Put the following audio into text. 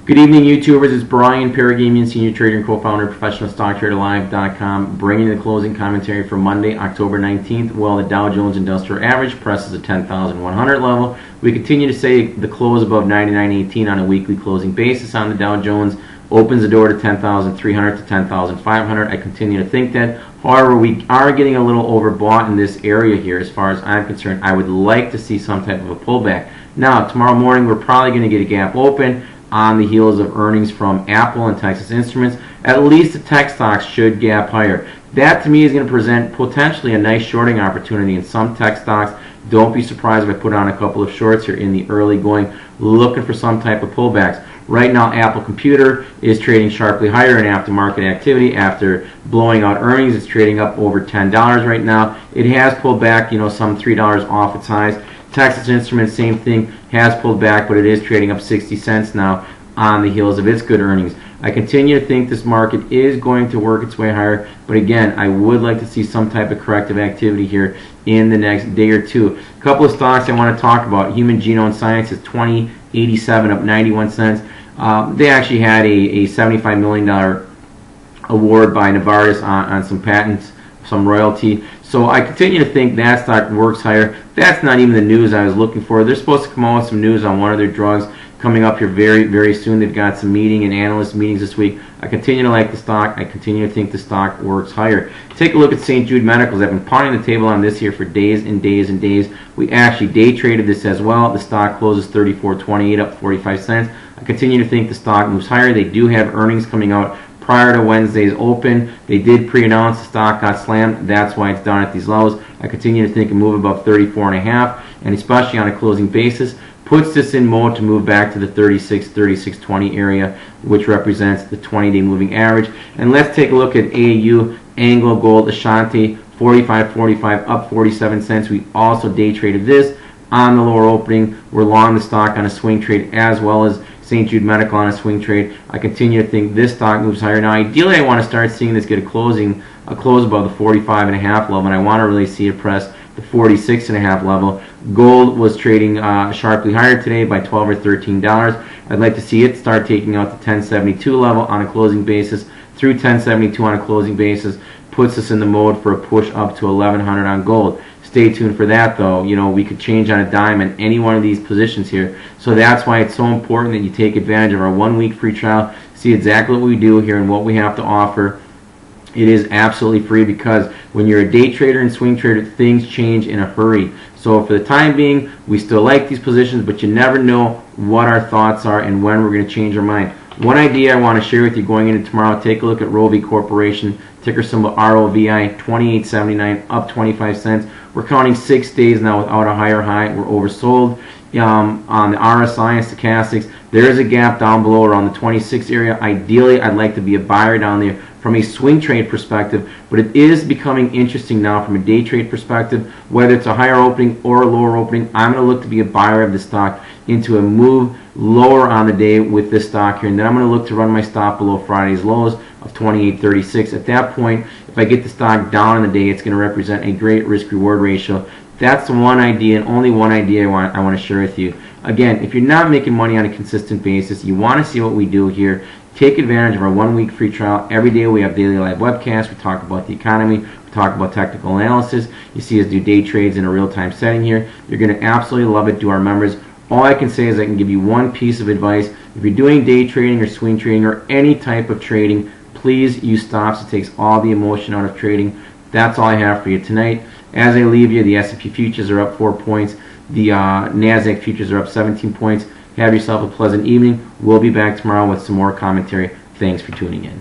Good evening, YouTubers. It's Brian Paragamian, Senior Trader and Co-Founder of ProfessionalStockTraderLive.com, bringing the closing commentary for Monday, October 19th. Well, the Dow Jones Industrial Average presses the 10,100 level. We continue to say the close above 99.18 on a weekly closing basis on the Dow Jones opens the door to 10,300 to 10,500. I continue to think that. However, we are getting a little overbought in this area here as far as I'm concerned. I would like to see some type of a pullback. Now, tomorrow morning, we're probably going to get a gap open on the heels of earnings from Apple and Texas Instruments. At least the tech stocks should gap higher. That to me is going to present potentially a nice shorting opportunity in some tech stocks. Don't be surprised if I put on a couple of shorts here in the early going, looking for some type of pullbacks. Right now, Apple Computer is trading sharply higher in aftermarket activity after blowing out earnings. It's trading up over $10 right now. It has pulled back, some $3 off its highs. Texas Instruments, same thing, has pulled back, but it is trading up 60 cents now on the heels of its good earnings. I continue to think this market is going to work its way higher, but again, I would like to see some type of corrective activity here in the next day or two. A couple of stocks I want to talk about. Human Genome Sciences, 2087 up 91 cents. They actually had a $75 million award by Novartis on some patents, some royalty. So I continue to think that stock works higher. That's not even the news I was looking for. They're supposed to come out with some news on one of their drugs coming up here very, very soon. They've got some meeting and analyst meetings this week. I continue to like the stock. I continue to think the stock works higher. Take a look at St. Jude Medicals. I've been pounding the table on this here for days and days and days. We actually day traded this as well. The stock closes 34.28 up 45 cents. I continue to think the stock moves higher. They do have earnings coming out prior to Wednesday's open. They did pre-announce the stock got slammed. That's why it's down at these lows. I continue to think a move above 34.5, and especially on a closing basis, puts this in mode to move back to the 36.20 area, which represents the 20-day moving average. And let's take a look at AAU, Anglo Gold, Ashanti, 45.45 up 47 cents. We also day traded this on the lower opening. We're long the stock on a swing trade as well as St. Jude Medical on a swing trade. I continue to think this stock moves higher. Now, ideally, I want to start seeing this get a close above the 45.5 level, and I want to really see it press the 46.5 level. Gold was trading sharply higher today by $12 or $13. I'd like to see it start taking out the 1072 level on a closing basis through 1072 on a closing basis. Puts us in the mode for a push up to 1100 on gold. Stay tuned for that, though. We could change on a dime in any one of these positions here. So that's why it's so important that you take advantage of our 1-week free trial, see exactly what we do here and what we have to offer. It is absolutely free because when you're a day trader and swing trader, things change in a hurry. So for the time being, we still like these positions, but you never know what our thoughts are and when we're going to change our mind. One idea I want to share with you going into tomorrow, take a look at Rovi Corporation, ticker symbol ROVI, 28.79 up 25 cents. We're counting 6 days now without a higher high. We're oversold on the RSI and stochastics. There is a gap down below around the 26 area. Ideally, I'd like to be a buyer down there from a swing trade perspective, but it is becoming interesting now from a day trade perspective. Whether it's a higher opening or a lower opening, I'm going to look to be a buyer of the stock into a move lower on the day with this stock here, and then I'm going to look to run my stop below Friday's lows of 28.36. At that point, if I get the stock down in the day, it's going to represent a great risk-reward ratio. That's the one idea and only one idea I want to share with you. Again, if you're not making money on a consistent basis, you want to see what we do here, take advantage of our 1-week free trial. Every day we have daily live webcasts. We talk about the economy. We talk about technical analysis. You see us do day trades in a real-time setting here. You're going to absolutely love it. To our members, all I can say is I can give you one piece of advice. If you're doing day trading or swing trading or any type of trading, please use stops. It takes all the emotion out of trading. That's all I have for you tonight. As I leave you, the S&P futures are up 4 points. The NASDAQ futures are up 17 points. Have yourself a pleasant evening. We'll be back tomorrow with some more commentary. Thanks for tuning in.